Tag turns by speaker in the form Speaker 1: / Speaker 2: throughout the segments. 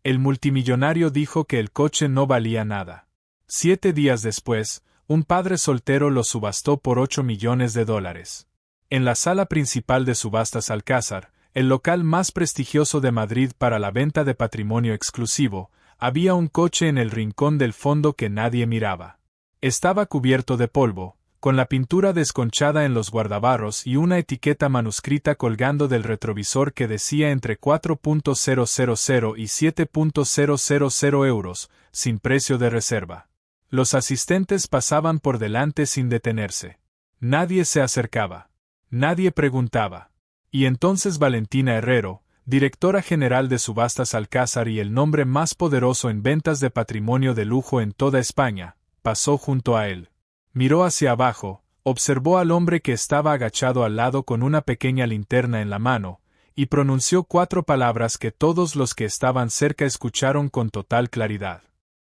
Speaker 1: El multimillonario dijo que el coche no valía nada. 7 días después, un padre soltero lo subastó por $8 millones. En la sala principal de Subastas Alcázar, el local más prestigioso de Madrid para la venta de patrimonio exclusivo, había un coche en el rincón del fondo que nadie miraba. Estaba cubierto de polvo, con la pintura desconchada en los guardabarros y una etiqueta manuscrita colgando del retrovisor que decía entre 4.000 y 7.000 euros, sin precio de reserva. Los asistentes pasaban por delante sin detenerse. Nadie se acercaba. Nadie preguntaba. Y entonces Valentina Herrero, directora general de Subastas Alcázar y el nombre más poderoso en ventas de patrimonio de lujo en toda España, pasó junto a él. Miró hacia abajo, observó al hombre que estaba agachado al lado con una pequeña linterna en la mano, y pronunció 4 palabras que todos los que estaban cerca escucharon con total claridad.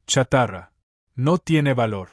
Speaker 1: Chatarra. No tiene valor.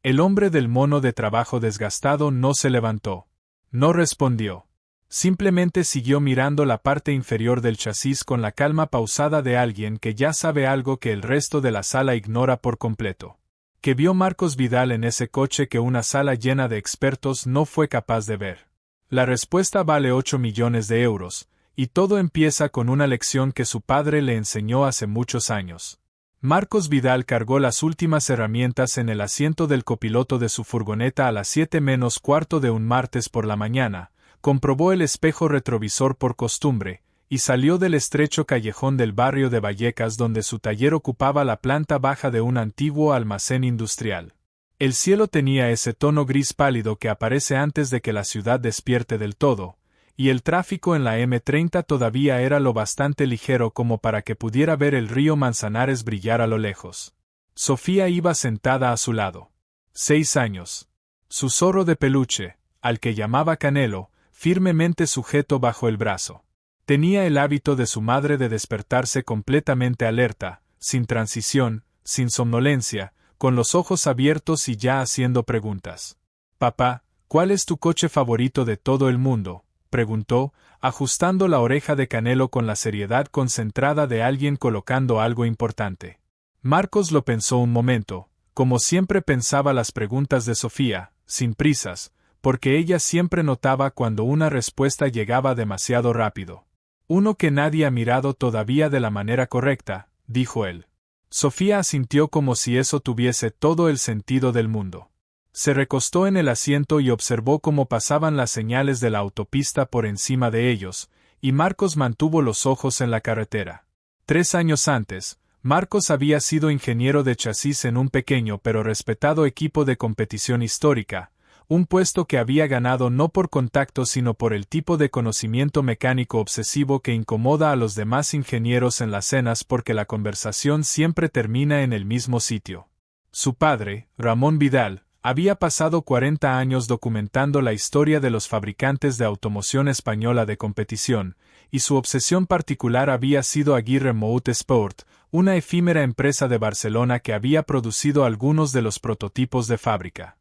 Speaker 1: El hombre del mono de trabajo desgastado no se levantó. No respondió. Simplemente siguió mirando la parte inferior del chasis con la calma pausada de alguien que ya sabe algo que el resto de la sala ignora por completo. ¿Qué vio Marcos Vidal en ese coche que una sala llena de expertos no fue capaz de ver? La respuesta vale 8 millones de euros, y todo empieza con una lección que su padre le enseñó hace muchos años. Marcos Vidal cargó las últimas herramientas en el asiento del copiloto de su furgoneta a las 7 menos cuarto de un martes por la mañana, comprobó el espejo retrovisor por costumbre, y salió del estrecho callejón del barrio de Vallecas donde su taller ocupaba la planta baja de un antiguo almacén industrial. El cielo tenía ese tono gris pálido que aparece antes de que la ciudad despierte del todo, y el tráfico en la M30 todavía era lo bastante ligero como para que pudiera ver el río Manzanares brillar a lo lejos. Sofía iba sentada a su lado. 6 años. Su zorro de peluche, al que llamaba Canelo, firmemente sujeto bajo el brazo. Tenía el hábito de su madre de despertarse completamente alerta, sin transición, sin somnolencia, con los ojos abiertos y ya haciendo preguntas. «Papá, ¿cuál es tu coche favorito de todo el mundo?», preguntó, ajustando la oreja de Canelo con la seriedad concentrada de alguien colocando algo importante. Marcos lo pensó un momento, como siempre pensaba las preguntas de Sofía, sin prisas, porque ella siempre notaba cuando una respuesta llegaba demasiado rápido. «Uno que nadie ha mirado todavía de la manera correcta», dijo él. Sofía asintió como si eso tuviese todo el sentido del mundo. Se recostó en el asiento y observó cómo pasaban las señales de la autopista por encima de ellos, y Marcos mantuvo los ojos en la carretera. 3 años antes, Marcos había sido ingeniero de chasis en un pequeño pero respetado equipo de competición histórica, un puesto que había ganado no por contacto sino por el tipo de conocimiento mecánico obsesivo que incomoda a los demás ingenieros en las cenas porque la conversación siempre termina en el mismo sitio. Su padre, Ramón Vidal, había pasado 40 años documentando la historia de los fabricantes de automoción española de competición, y su obsesión particular había sido Aguirre Motorsport, una efímera empresa de Barcelona que había producido algunos de los prototipos de fábrica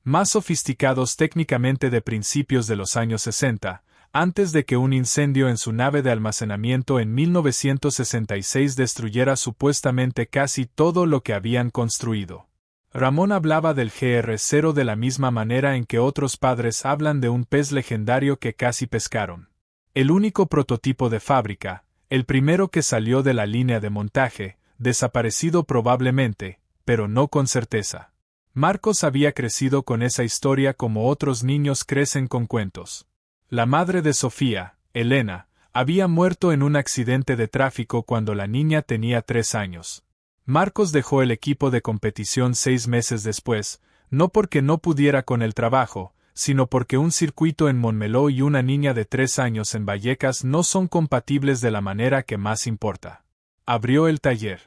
Speaker 1: más sofisticados técnicamente de principios de los años 60, antes de que un incendio en su nave de almacenamiento en 1966 destruyera supuestamente casi todo lo que habían construido. Ramón hablaba del GR0 de la misma manera en que otros padres hablan de un pez legendario que casi pescaron. El único prototipo de fábrica, el primero que salió de la línea de montaje, desaparecido probablemente, pero no con certeza. Marcos había crecido con esa historia como otros niños crecen con cuentos. La madre de Sofía, Elena, había muerto en un accidente de tráfico cuando la niña tenía 3 años. Marcos dejó el equipo de competición 6 meses después, no porque no pudiera con el trabajo, sino porque un circuito en Montmeló y una niña de 3 años en Vallecas no son compatibles de la manera que más importa. Abrió el taller.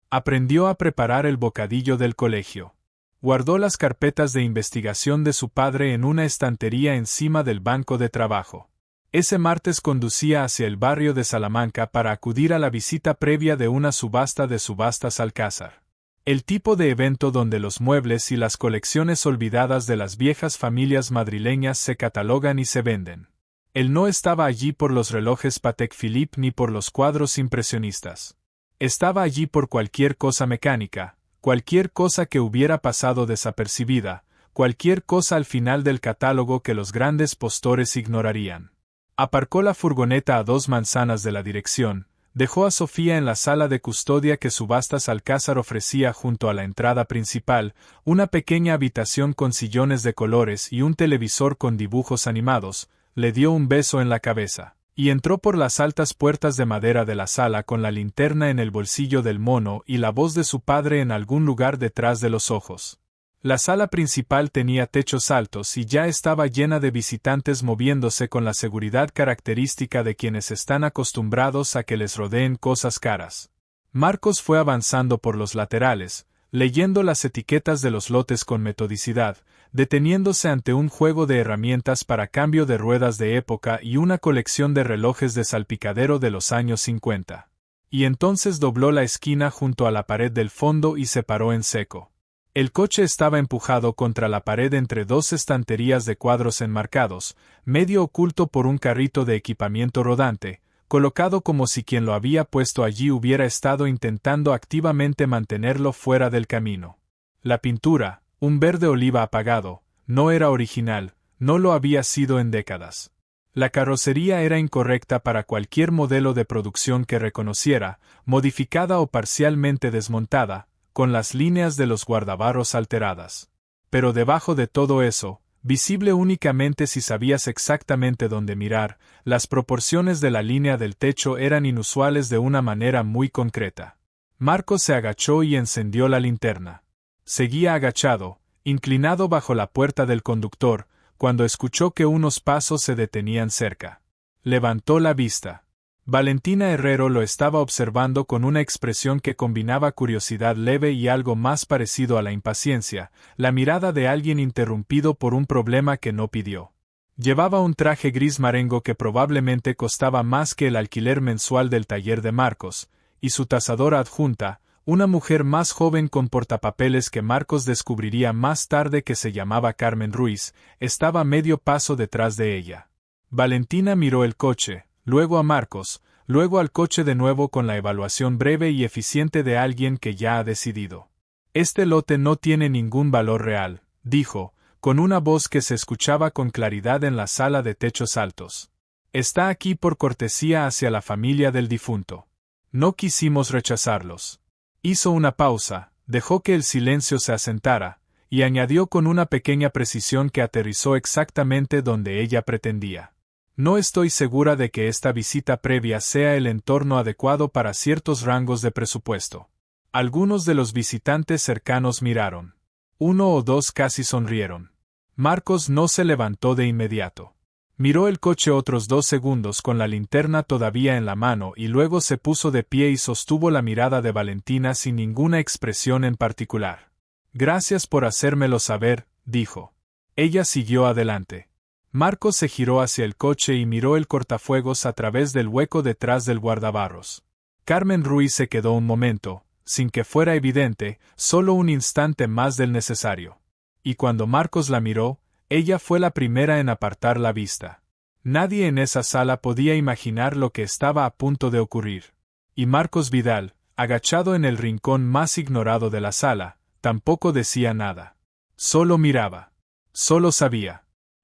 Speaker 1: Aprendió a preparar el bocadillo del colegio. Guardó las carpetas de investigación de su padre en una estantería encima del banco de trabajo. Ese martes conducía hacia el barrio de Salamanca para acudir a la visita previa de una subasta de Subastas Alcázar. El tipo de evento donde los muebles y las colecciones olvidadas de las viejas familias madrileñas se catalogan y se venden. Él no estaba allí por los relojes Patek Philippe ni por los cuadros impresionistas. Estaba allí por cualquier cosa mecánica, cualquier cosa que hubiera pasado desapercibida, cualquier cosa al final del catálogo que los grandes postores ignorarían. Aparcó la furgoneta a 2 manzanas de la dirección, dejó a Sofía en la sala de custodia que Subastas Alcázar ofrecía junto a la entrada principal, una pequeña habitación con sillones de colores y un televisor con dibujos animados, le dio un beso en la cabeza, y entró por las altas puertas de madera de la sala con la linterna en el bolsillo del mono y la voz de su padre en algún lugar detrás de los ojos. La sala principal tenía techos altos y ya estaba llena de visitantes moviéndose con la seguridad característica de quienes están acostumbrados a que les rodeen cosas caras. Marcos fue avanzando por los laterales, leyendo las etiquetas de los lotes con metodicidad, deteniéndose ante un juego de herramientas para cambio de ruedas de época y una colección de relojes de salpicadero de los años 50. Y entonces dobló la esquina junto a la pared del fondo y se paró en seco. El coche estaba empujado contra la pared entre 2 estanterías de cuadros enmarcados, medio oculto por un carrito de equipamiento rodante, colocado como si quien lo había puesto allí hubiera estado intentando activamente mantenerlo fuera del camino. La pintura, un verde oliva apagado, no era original, no lo había sido en décadas. La carrocería era incorrecta para cualquier modelo de producción que reconociera, modificada o parcialmente desmontada, con las líneas de los guardabarros alteradas. Pero debajo de todo eso, visible únicamente si sabías exactamente dónde mirar, las proporciones de la línea del techo eran inusuales de una manera muy concreta. Marcos se agachó y encendió la linterna. Seguía agachado, inclinado bajo la puerta del conductor, cuando escuchó que unos pasos se detenían cerca. Levantó la vista. Valentina Herrero lo estaba observando con una expresión que combinaba curiosidad leve y algo más parecido a la impaciencia, la mirada de alguien interrumpido por un problema que no pidió. Llevaba un traje gris marengo que probablemente costaba más que el alquiler mensual del taller de Marcos, y su tasadora adjunta, una mujer más joven con portapapeles que Marcos descubriría más tarde que se llamaba Carmen Ruiz, estaba medio paso detrás de ella. Valentina miró el coche, luego a Marcos, luego al coche de nuevo con la evaluación breve y eficiente de alguien que ya ha decidido. Este lote no tiene ningún valor real, dijo, con una voz que se escuchaba con claridad en la sala de techos altos. Está aquí por cortesía hacia la familia del difunto. No quisimos rechazarlos. Hizo una pausa, dejó que el silencio se asentara, y añadió con una pequeña precisión que aterrizó exactamente donde ella pretendía. No estoy segura de que esta visita previa sea el entorno adecuado para ciertos rangos de presupuesto. Algunos de los visitantes cercanos miraron. 1 o 2 casi sonrieron. Marcos no se levantó de inmediato. Miró el coche otros 2 segundos con la linterna todavía en la mano y luego se puso de pie y sostuvo la mirada de Valentina sin ninguna expresión en particular. Gracias por hacérmelo saber, dijo. Ella siguió adelante. Marcos se giró hacia el coche y miró el cortafuegos a través del hueco detrás del guardabarros. Carmen Ruiz se quedó un momento, sin que fuera evidente, solo un instante más del necesario. Y cuando Marcos la miró, ella fue la primera en apartar la vista. Nadie en esa sala podía imaginar lo que estaba a punto de ocurrir. Y Marcos Vidal, agachado en el rincón más ignorado de la sala, tampoco decía nada. Solo miraba. Solo sabía.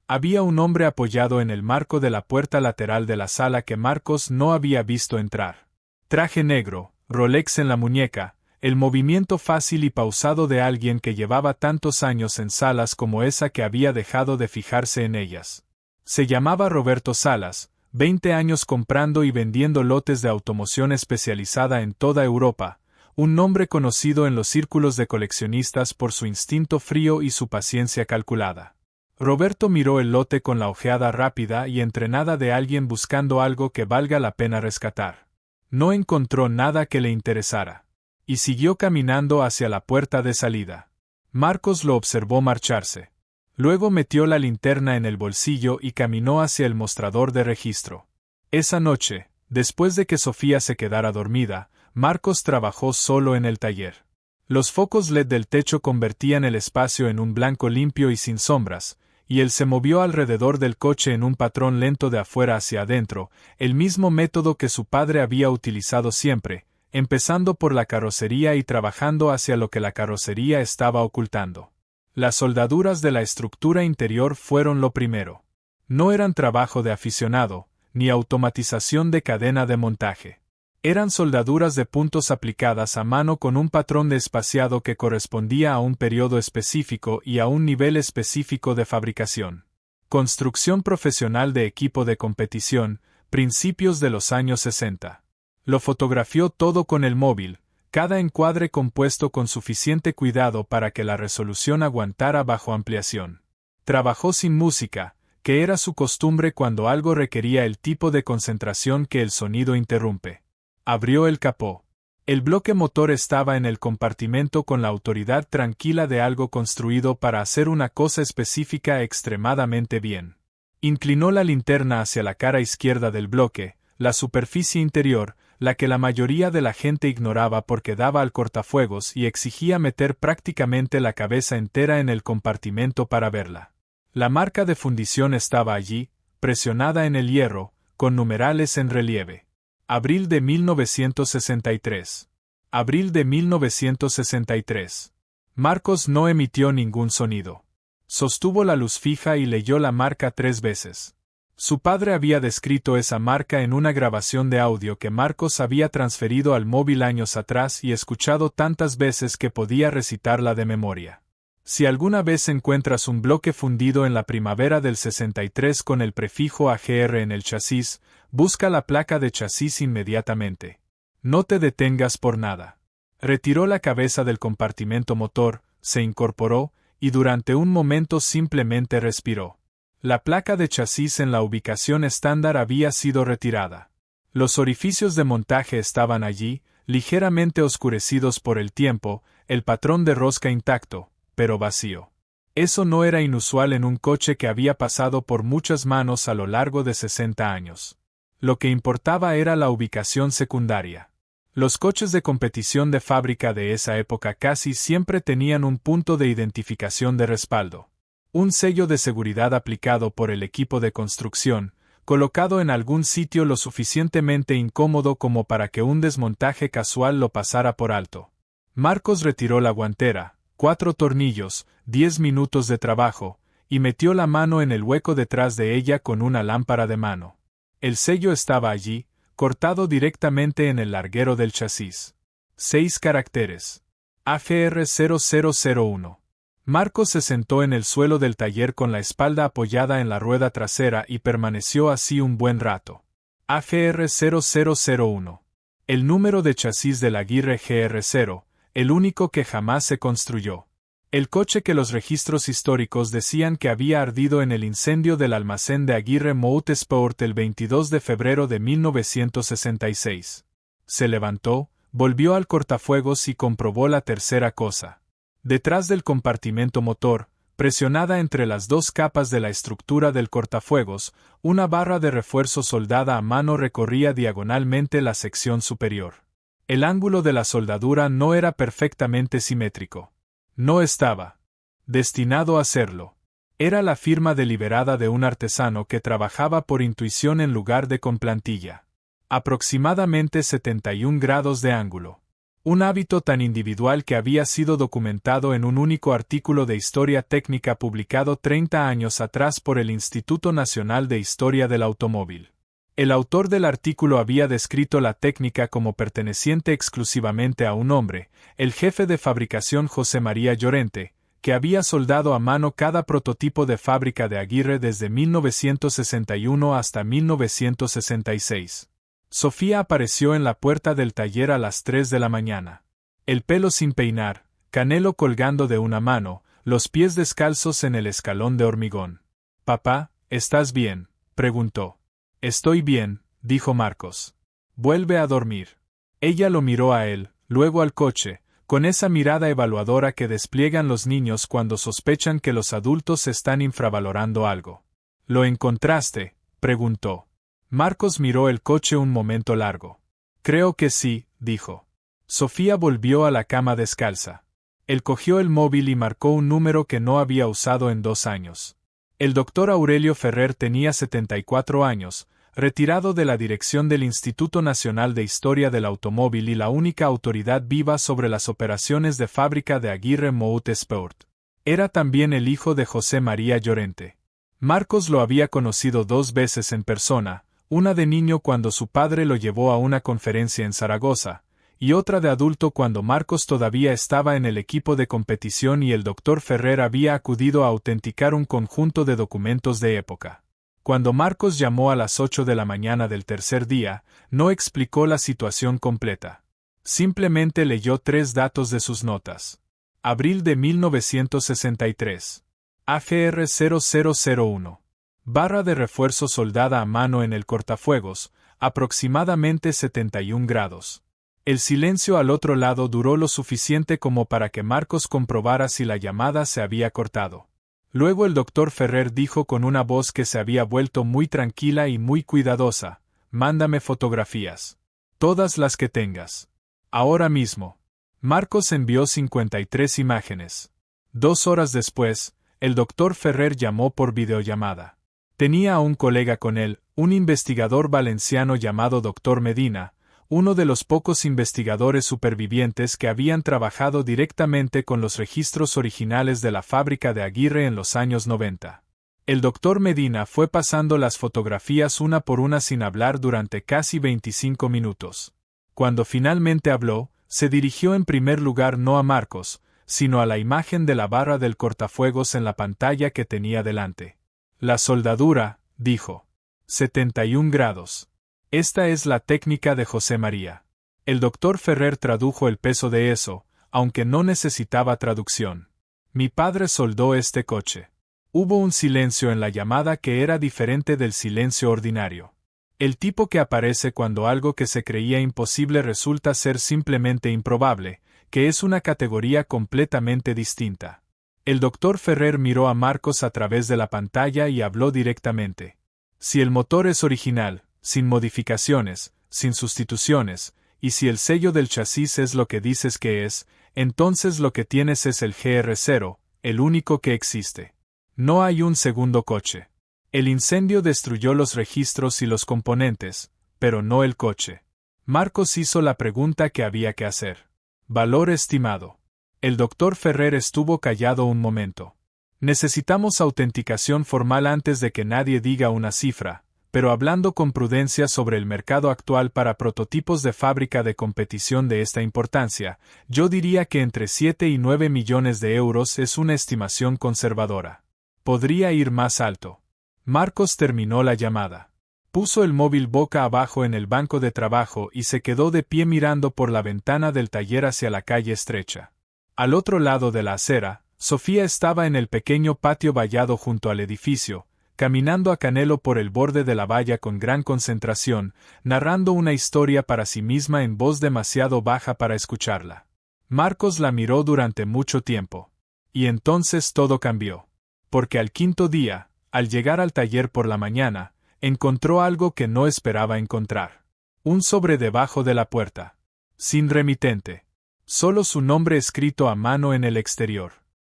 Speaker 1: Había un hombre apoyado en el marco de la puerta lateral de la sala que Marcos no había visto entrar. Traje negro, Rolex en la muñeca, el movimiento fácil y pausado de alguien que llevaba tantos años en salas como esa que había dejado de fijarse en ellas. Se llamaba Roberto Salas, 20 años comprando y vendiendo lotes de automoción especializada en toda Europa, un nombre conocido en los círculos de coleccionistas por su instinto frío y su paciencia calculada. Roberto miró el lote con la ojeada rápida y entrenada de alguien buscando algo que valga la pena rescatar. No encontró nada que le interesara. Y siguió caminando hacia la puerta de salida. Marcos lo observó marcharse. Luego metió la linterna en el bolsillo y caminó hacia el mostrador de registro. Esa noche, después de que Sofía se quedara dormida, Marcos trabajó solo en el taller. Los focos LED del techo convertían el espacio en un blanco limpio y sin sombras, y él se movió alrededor del coche en un patrón lento de afuera hacia adentro, el mismo método que su padre había utilizado siempre, empezando por la carrocería y trabajando hacia lo que la carrocería estaba ocultando. Las soldaduras de la estructura interior fueron lo primero. No eran trabajo de aficionado, ni automatización de cadena de montaje. Eran soldaduras de puntos aplicadas a mano con un patrón de espaciado que correspondía a un periodo específico y a un nivel específico de fabricación. Construcción profesional de equipo de competición, principios de los años 60. Lo fotografió todo con el móvil, cada encuadre compuesto con suficiente cuidado para que la resolución aguantara bajo ampliación. Trabajó sin música, que era su costumbre cuando algo requería el tipo de concentración que el sonido interrumpe. Abrió el capó. El bloque motor estaba en el compartimento con la autoridad tranquila de algo construido para hacer una cosa específica extremadamente bien. Inclinó la linterna hacia la cara izquierda del bloque, la superficie interior, la que la mayoría de la gente ignoraba porque daba al cortafuegos y exigía meter prácticamente la cabeza entera en el compartimento para verla. La marca de fundición estaba allí, presionada en el hierro, con numerales en relieve. Abril de 1963. Abril de 1963. Marcos no emitió ningún sonido. Sostuvo la luz fija y leyó la marca 3 veces. Su padre había descrito esa marca en una grabación de audio que Marcos había transferido al móvil años atrás y escuchado tantas veces que podía recitarla de memoria. Si alguna vez encuentras un bloque fundido en la primavera del 63 con el prefijo AGR en el chasis, busca la placa de chasis inmediatamente. No te detengas por nada. Retiró la cabeza del compartimento motor, se incorporó, y durante un momento simplemente respiró. La placa de chasis en la ubicación estándar había sido retirada. Los orificios de montaje estaban allí, ligeramente oscurecidos por el tiempo, el patrón de rosca intacto, pero vacío. Eso no era inusual en un coche que había pasado por muchas manos a lo largo de 60 años. Lo que importaba era la ubicación secundaria. Los coches de competición de fábrica de esa época casi siempre tenían un punto de identificación de respaldo. Un sello de seguridad aplicado por el equipo de construcción, colocado en algún sitio lo suficientemente incómodo como para que un desmontaje casual lo pasara por alto. Marcos retiró la guantera, 4 tornillos, 10 minutos de trabajo, y metió la mano en el hueco detrás de ella con una lámpara de mano. El sello estaba allí, cortado directamente en el larguero del chasis. 6 caracteres. AGR 0001. Marcos se sentó en el suelo del taller con la espalda apoyada en la rueda trasera y permaneció así un buen rato. AGR 0001. El número de chasis del Aguirre GR0, el único que jamás se construyó. El coche que los registros históricos decían que había ardido en el incendio del almacén de Aguirre Motorsport el 22 de febrero de 1966. Se levantó, volvió al cortafuegos y comprobó la tercera cosa. Detrás del compartimento motor, presionada entre las 2 capas de la estructura del cortafuegos, una barra de refuerzo soldada a mano recorría diagonalmente la sección superior. El ángulo de la soldadura no era perfectamente simétrico. No estaba destinado a serlo. Era la firma deliberada de un artesano que trabajaba por intuición en lugar de con plantilla. Aproximadamente 71 grados de ángulo. Un hábito tan individual que había sido documentado en un único artículo de historia técnica publicado 30 años atrás por el Instituto Nacional de Historia del Automóvil. El autor del artículo había descrito la técnica como perteneciente exclusivamente a un hombre, el jefe de fabricación José María Llorente, que había soldado a mano cada prototipo de fábrica de Aguirre desde 1961 hasta 1966. Sofía apareció en la puerta del taller a las 3 de la mañana. El pelo sin peinar, canelo colgando de una mano, los pies descalzos en el escalón de hormigón. «Papá, ¿estás bien?», preguntó. «Estoy bien», dijo Marcos. «Vuelve a dormir». Ella lo miró a él, luego al coche, con esa mirada evaluadora que despliegan los niños cuando sospechan que los adultos están infravalorando algo. «¿Lo encontraste?», preguntó. Marcos miró el coche un momento largo. «Creo que sí», dijo. Sofía volvió a la cama descalza. Él cogió el móvil y marcó un número que no había usado en 2 años. El doctor Aurelio Ferrer tenía 74 años, retirado de la dirección del Instituto Nacional de Historia del Automóvil y la única autoridad viva sobre las operaciones de fábrica de Aguirre Motorsport. Era también el hijo de José María Llorente. Marcos lo había conocido 2 veces en persona, una de niño cuando su padre lo llevó a una conferencia en Zaragoza, y otra de adulto cuando Marcos todavía estaba en el equipo de competición y el Dr. Ferrer había acudido a autenticar un conjunto de documentos de época. Cuando Marcos llamó a las 8 de la mañana del tercer día, no explicó la situación completa. Simplemente leyó 3 datos de sus notas. Abril de 1963. AGR 0001. Barra de refuerzo soldada a mano en el cortafuegos, aproximadamente 71 grados. El silencio al otro lado duró lo suficiente como para que Marcos comprobara si la llamada se había cortado. Luego el Dr. Ferrer dijo con una voz que se había vuelto muy tranquila y muy cuidadosa: «Mándame fotografías. Todas las que tengas. Ahora mismo». Marcos envió 53 imágenes. 2 horas después, el Dr. Ferrer llamó por videollamada. Tenía a un colega con él, un investigador valenciano llamado Dr. Medina, uno de los pocos investigadores supervivientes que habían trabajado directamente con los registros originales de la fábrica de Aguirre en los años 90. El Dr. Medina fue pasando las fotografías una por una sin hablar durante casi 25 minutos. Cuando finalmente habló, se dirigió en primer lugar no a Marcos, sino a la imagen de la barra del cortafuegos en la pantalla que tenía delante. «La soldadura», dijo. 71 grados. Esta es la técnica de José María. El Dr. Ferrer tradujo el peso de eso, aunque no necesitaba traducción. «Mi padre soldó este coche». Hubo un silencio en la llamada que era diferente del silencio ordinario. El tipo que aparece cuando algo que se creía imposible resulta ser simplemente improbable, que es una categoría completamente distinta. El Dr. Ferrer miró a Marcos a través de la pantalla y habló directamente. «Si el motor es original, sin modificaciones, sin sustituciones, y si el sello del chasis es lo que dices que es, entonces lo que tienes es el GR0, el único que existe. No hay un segundo coche. El incendio destruyó los registros y los componentes, pero no el coche». Marcos hizo la pregunta que había que hacer. «Valor estimado». El Dr. Ferrer estuvo callado un momento. «Necesitamos autenticación formal antes de que nadie diga una cifra, pero hablando con prudencia sobre el mercado actual para prototipos de fábrica de competición de esta importancia, yo diría que entre 7 y 9 millones de euros es una estimación conservadora. Podría ir más alto». Marcos terminó la llamada. Puso el móvil boca abajo en el banco de trabajo y se quedó de pie mirando por la ventana del taller hacia la calle estrecha. Al otro lado de la acera, Sofía estaba en el pequeño patio vallado junto al edificio, caminando a Canelo por el borde de la valla con gran concentración, narrando una historia para sí misma en voz demasiado baja para escucharla. Marcos la miró durante mucho tiempo. Y entonces todo cambió. Porque al quinto día, al llegar al taller por la mañana, encontró algo que no esperaba encontrar. Un sobre debajo de la puerta. Sin remitente. Solo su nombre escrito a mano en el exterior.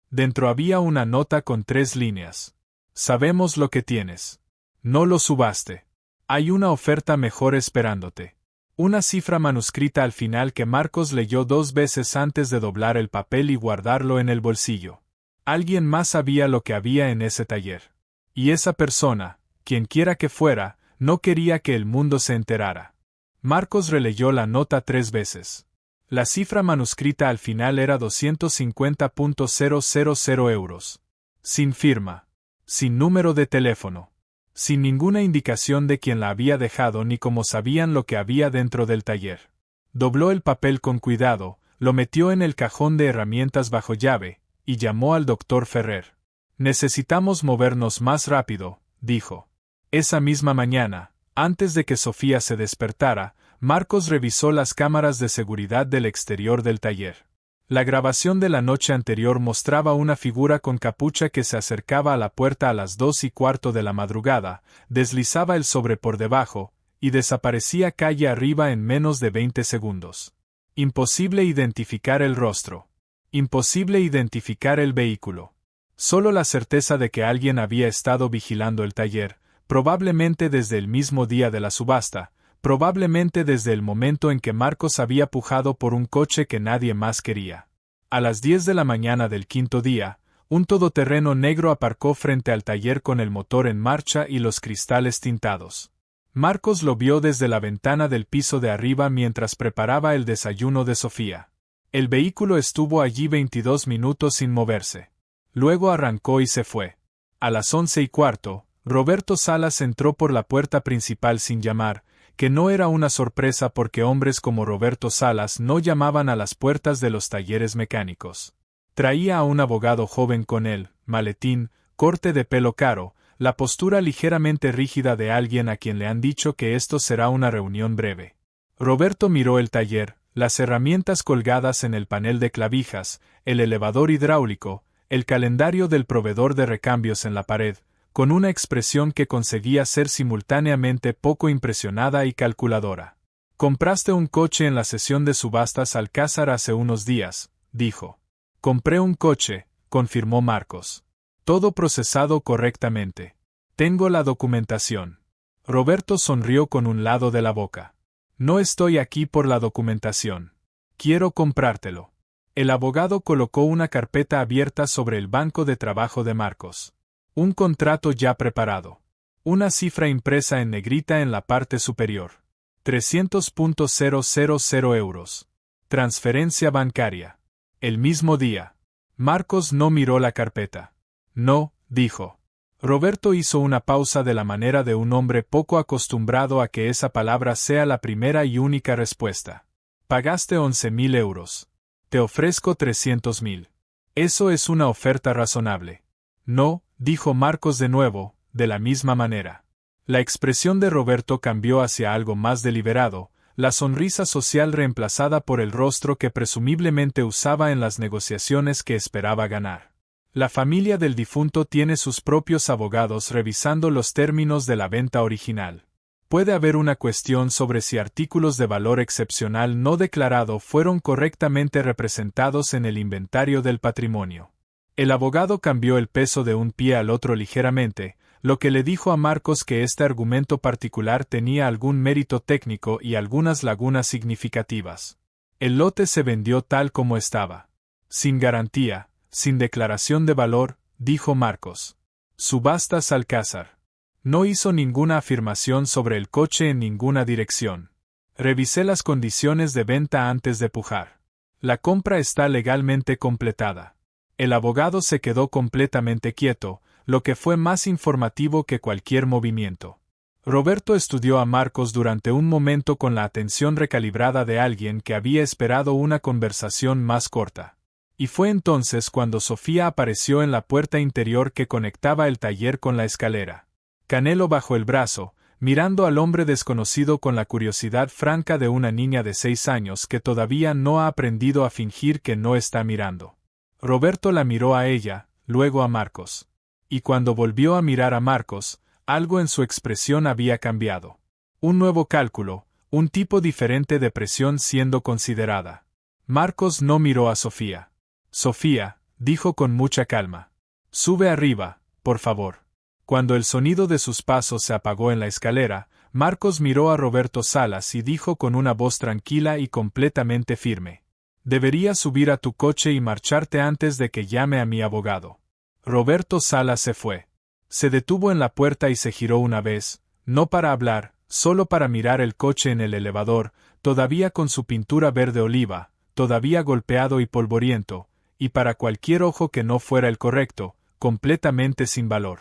Speaker 1: Dentro había una nota con 3 líneas. «Sabemos lo que tienes. No lo subaste. Hay una oferta mejor esperándote». Una cifra manuscrita al final que Marcos leyó 2 veces antes de doblar el papel y guardarlo en el bolsillo. Alguien más sabía lo que había en ese taller. Y esa persona, quien quiera que fuera, no quería que el mundo se enterara. Marcos releyó la nota 3 veces. La cifra manuscrita al final era 250.000 euros. Sin firma. Sin número de teléfono. Sin ninguna indicación de quién la había dejado ni cómo sabían lo que había dentro del taller. Dobló el papel con cuidado, lo metió en el cajón de herramientas bajo llave, y llamó al Dr. Ferrer. «Necesitamos movernos más rápido», dijo. Esa misma mañana, antes de que Sofía se despertara, Marcos revisó las cámaras de seguridad del exterior del taller. La grabación de la noche anterior mostraba una figura con capucha que se acercaba a la puerta a las 2:15 de la madrugada, deslizaba el sobre por debajo, y desaparecía calle arriba en menos de 20 segundos. Imposible identificar el rostro. Imposible identificar el vehículo. Solo la certeza de que alguien había estado vigilando el taller, probablemente desde el mismo día de la subasta, probablemente desde el momento en que Marcos había pujado por un coche que nadie más quería. A las 10 de la mañana del quinto día, un todoterreno negro aparcó frente al taller con el motor en marcha y los cristales tintados. Marcos lo vio desde la ventana del piso de arriba mientras preparaba el desayuno de Sofía. El vehículo estuvo allí 22 minutos sin moverse. Luego arrancó y se fue. A las 11:15, Roberto Salas entró por la puerta principal sin llamar, que no era una sorpresa porque hombres como Roberto Salas no llamaban a las puertas de los talleres mecánicos. Traía a un abogado joven con él, maletín, corte de pelo caro, la postura ligeramente rígida de alguien a quien le han dicho que esto será una reunión breve. Roberto miró el taller, las herramientas colgadas en el panel de clavijas, el elevador hidráulico, el calendario del proveedor de recambios en la pared, con una expresión que conseguía ser simultáneamente poco impresionada y calculadora. «Compraste un coche en la sesión de subastas Alcázar hace unos días», dijo. «Compré un coche», confirmó Marcos. «Todo procesado correctamente. Tengo la documentación». Roberto sonrió con un lado de la boca. «No estoy aquí por la documentación. Quiero comprártelo». El abogado colocó una carpeta abierta sobre el banco de trabajo de Marcos. Un contrato ya preparado. Una cifra impresa en negrita en la parte superior. 300.000 euros. Transferencia bancaria. El mismo día. Marcos no miró la carpeta. «No», dijo. Roberto hizo una pausa de la manera de un hombre poco acostumbrado a que esa palabra sea la primera y única respuesta. «Pagaste 11.000 euros. Te ofrezco 300.000. Eso es una oferta razonable». «No», dijo Marcos de nuevo, de la misma manera. La expresión de Roberto cambió hacia algo más deliberado, la sonrisa social reemplazada por el rostro que presumiblemente usaba en las negociaciones que esperaba ganar. La familia del difunto tiene sus propios abogados revisando los términos de la venta original. Puede haber una cuestión sobre si artículos de valor excepcional no declarado fueron correctamente representados en el inventario del patrimonio. El abogado cambió el peso de un pie al otro ligeramente, lo que le dijo a Marcos que este argumento particular tenía algún mérito técnico y algunas lagunas significativas. El lote se vendió tal como estaba. Sin garantía, sin declaración de valor, dijo Marcos. Subastas Alcázar. No hizo ninguna afirmación sobre el coche en ninguna dirección. Revisé las condiciones de venta antes de pujar. La compra está legalmente completada. El abogado se quedó completamente quieto, lo que fue más informativo que cualquier movimiento. Roberto estudió a Marcos durante un momento con la atención recalibrada de alguien que había esperado una conversación más corta. Y fue entonces cuando Sofía apareció en la puerta interior que conectaba el taller con la escalera. Canelo bajo el brazo, mirando al hombre desconocido con la curiosidad franca de una niña de 6 años que todavía no ha aprendido a fingir que no está mirando. Roberto la miró a ella, luego a Marcos. Y cuando volvió a mirar a Marcos, algo en su expresión había cambiado. Un nuevo cálculo, un tipo diferente de presión siendo considerada. Marcos no miró a Sofía. Sofía, dijo con mucha calma. Sube arriba, por favor. Cuando el sonido de sus pasos se apagó en la escalera, Marcos miró a Roberto Salas y dijo con una voz tranquila y completamente firme. Deberías subir a tu coche y marcharte antes de que llame a mi abogado. Roberto Salas se fue. Se detuvo en la puerta y se giró una vez, no para hablar, solo para mirar el coche en el elevador, todavía con su pintura verde oliva, todavía golpeado y polvoriento, y para cualquier ojo que no fuera el correcto, completamente sin valor.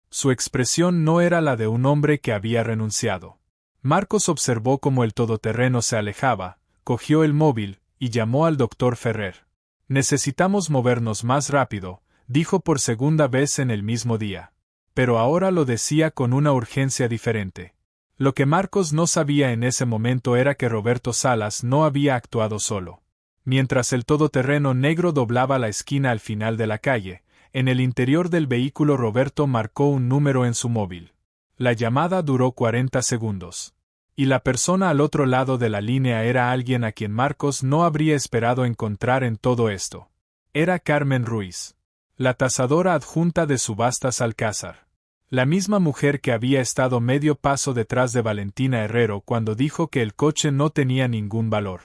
Speaker 1: Su expresión no era la de un hombre que había renunciado. Marcos observó cómo el todoterreno se alejaba, cogió el móvil, y llamó al doctor Ferrer. Necesitamos movernos más rápido, dijo por segunda vez en el mismo día. Pero ahora lo decía con una urgencia diferente. Lo que Marcos no sabía en ese momento era que Roberto Salas no había actuado solo. Mientras el todoterreno negro doblaba la esquina al final de la calle, en el interior del vehículo Roberto marcó un número en su móvil. La llamada duró 40 segundos. Y la persona al otro lado de la línea era alguien a quien Marcos no habría esperado encontrar en todo esto. Era Carmen Ruiz, la tasadora adjunta de Subastas Alcázar. La misma mujer que había estado medio paso detrás de Valentina Herrero cuando dijo que el coche no tenía ningún valor.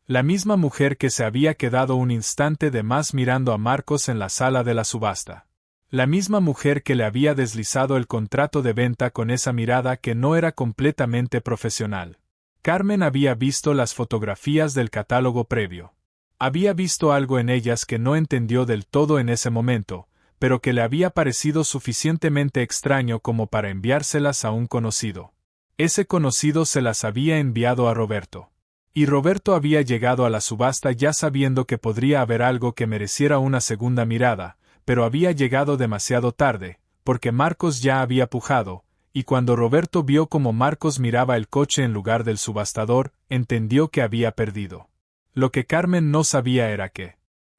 Speaker 1: La misma mujer que se había quedado un instante de más mirando a Marcos en la sala de la subasta. La misma mujer que le había deslizado el contrato de venta con esa mirada que no era completamente profesional. Carmen había visto las fotografías del catálogo previo. Había visto algo en ellas que no entendió del todo en ese momento, pero que le había parecido suficientemente extraño como para enviárselas a un conocido. Ese conocido se las había enviado a Roberto. Y Roberto había llegado a la subasta ya sabiendo que podría haber algo que mereciera una segunda mirada, pero había llegado demasiado tarde, porque Marcos ya había pujado, y cuando Roberto vio cómo Marcos miraba el coche en lugar del subastador, entendió que había perdido. Lo que Carmen no sabía era que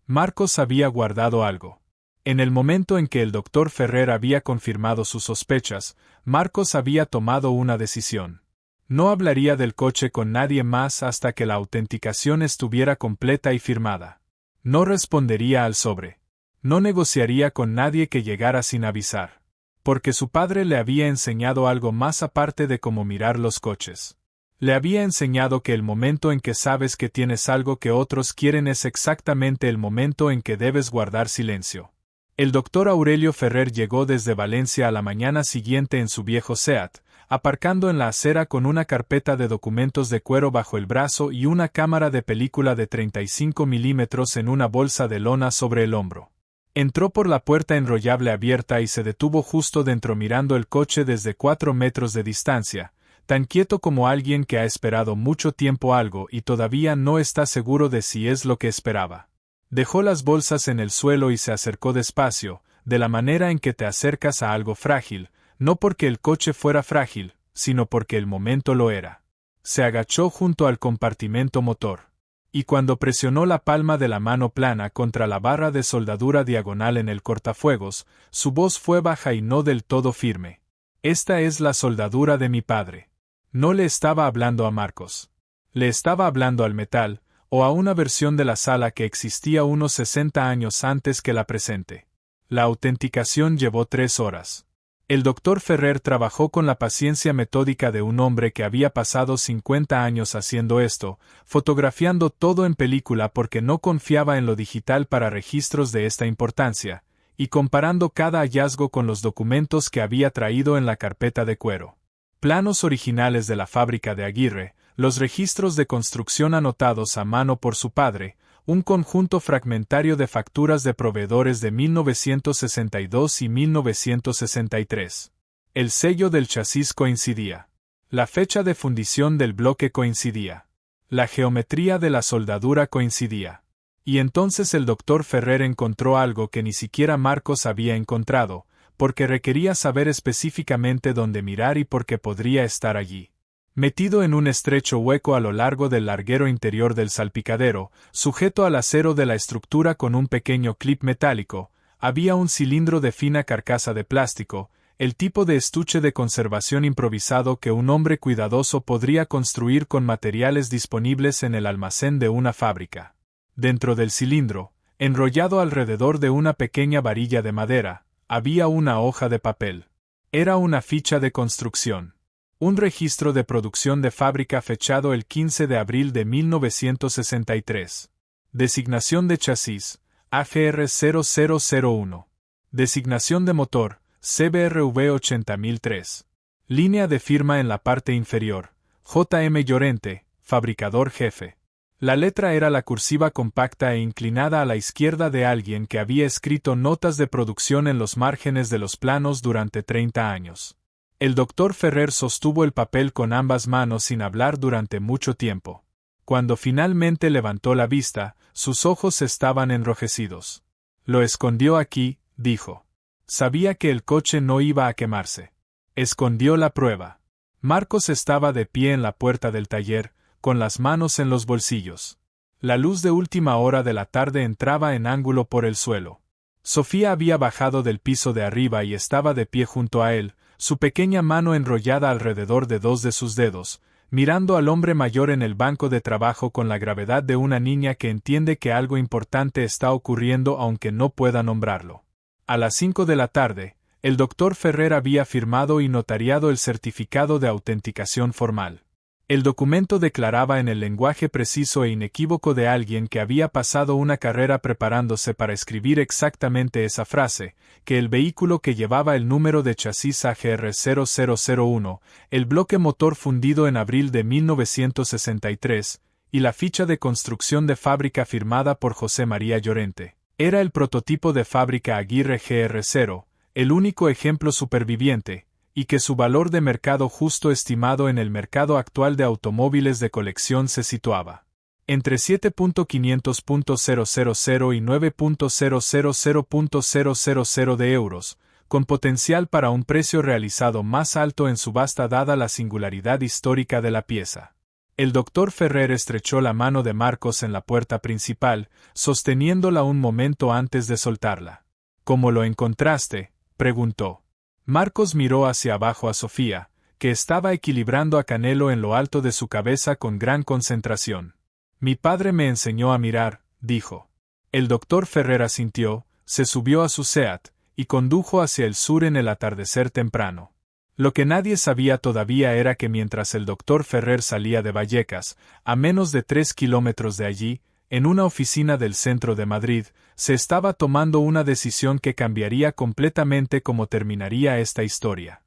Speaker 1: Marcos había guardado algo. En el momento en que el doctor Ferrer había confirmado sus sospechas, Marcos había tomado una decisión. No hablaría del coche con nadie más hasta que la autenticación estuviera completa y firmada. No respondería al sobre. No negociaría con nadie que llegara sin avisar. Porque su padre le había enseñado algo más aparte de cómo mirar los coches. Le había enseñado que el momento en que sabes que tienes algo que otros quieren es exactamente el momento en que debes guardar silencio. El doctor Aurelio Ferrer llegó desde Valencia a la mañana siguiente en su viejo Seat, aparcando en la acera con una carpeta de documentos de cuero bajo el brazo y una cámara de película de 35 milímetros en una bolsa de lona sobre el hombro. Entró por la puerta enrollable abierta y se detuvo justo dentro mirando el coche desde 4 metros de distancia, tan quieto como alguien que ha esperado mucho tiempo algo y todavía no está seguro de si es lo que esperaba. Dejó las bolsas en el suelo y se acercó despacio, de la manera en que te acercas a algo frágil, no porque el coche fuera frágil, sino porque el momento lo era. Se agachó junto al compartimento motor. Y cuando presionó la palma de la mano plana contra la barra de soldadura diagonal en el cortafuegos, su voz fue baja y no del todo firme. Esta es la soldadura de mi padre. No le estaba hablando a Marcos. Le estaba hablando al metal, o a una versión de la sala que existía unos 60 años antes que la presente. La autenticación llevó 3 horas. El doctor Ferrer trabajó con la paciencia metódica de un hombre que había pasado 50 años haciendo esto, fotografiando todo en película porque no confiaba en lo digital para registros de esta importancia, y comparando cada hallazgo con los documentos que había traído en la carpeta de cuero. Planos originales de la fábrica de Aguirre, los registros de construcción anotados a mano por su padre, un conjunto fragmentario de facturas de proveedores de 1962 y 1963. El sello del chasis coincidía. La fecha de fundición del bloque coincidía. La geometría de la soldadura coincidía. Y entonces el doctor Ferrer encontró algo que ni siquiera Marcos había encontrado, porque requería saber específicamente dónde mirar y porque podría estar allí. Metido en un estrecho hueco a lo largo del larguero interior del salpicadero, sujeto al acero de la estructura con un pequeño clip metálico, había un cilindro de fina carcasa de plástico, el tipo de estuche de conservación improvisado que un hombre cuidadoso podría construir con materiales disponibles en el almacén de una fábrica. Dentro del cilindro, enrollado alrededor de una pequeña varilla de madera, había una hoja de papel. Era una ficha de construcción. Un registro de producción de fábrica fechado el 15 de abril de 1963. Designación de chasis, AGR 0001. Designación de motor, CBRV 80003. Línea de firma en la parte inferior, J.M. Llorente, fabricador jefe. La letra era la cursiva compacta e inclinada a la izquierda de alguien que había escrito notas de producción en los márgenes de los planos durante 30 años. El doctor Ferrer sostuvo el papel con ambas manos sin hablar durante mucho tiempo. Cuando finalmente levantó la vista, sus ojos estaban enrojecidos. Lo escondió aquí, dijo. Sabía que el coche no iba a quemarse. Escondió la prueba. Marcos estaba de pie en la puerta del taller, con las manos en los bolsillos. La luz de última hora de la tarde entraba en ángulo por el suelo. Sofía había bajado del piso de arriba y estaba de pie junto a él, su pequeña mano enrollada alrededor de 2 de sus dedos, mirando al hombre mayor en el banco de trabajo con la gravedad de una niña que entiende que algo importante está ocurriendo aunque no pueda nombrarlo. A las 5 de la tarde, el doctor Ferrer había firmado y notariado el certificado de autenticación formal. El documento declaraba en el lenguaje preciso e inequívoco de alguien que había pasado una carrera preparándose para escribir exactamente esa frase, que el vehículo que llevaba el número de chasis AGR 0001, el bloque motor fundido en abril de 1963, y la ficha de construcción de fábrica firmada por José María Llorente, era el prototipo de fábrica Aguirre GR0, el único ejemplo superviviente, y que su valor de mercado justo estimado en el mercado actual de automóviles de colección se situaba entre 7.500.000 y 9.000.000 de euros, con potencial para un precio realizado más alto en subasta dada la singularidad histórica de la pieza. El doctor Ferrer estrechó la mano de Marcos en la puerta principal, sosteniéndola un momento antes de soltarla. ¿Cómo lo encontraste?, preguntó. Marcos miró hacia abajo a Sofía, que estaba equilibrando a Canelo en lo alto de su cabeza con gran concentración. Mi padre me enseñó a mirar, dijo. El doctor Ferrer asintió, se subió a su SEAT, y condujo hacia el sur en el atardecer temprano. Lo que nadie sabía todavía era que mientras el doctor Ferrer salía de Vallecas, a menos de 3 kilómetros de allí, en una oficina del centro de Madrid, se estaba tomando una decisión que cambiaría completamente cómo terminaría esta historia.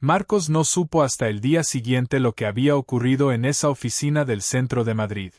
Speaker 1: Marcos no supo hasta el día siguiente lo que había ocurrido en esa oficina del centro de Madrid.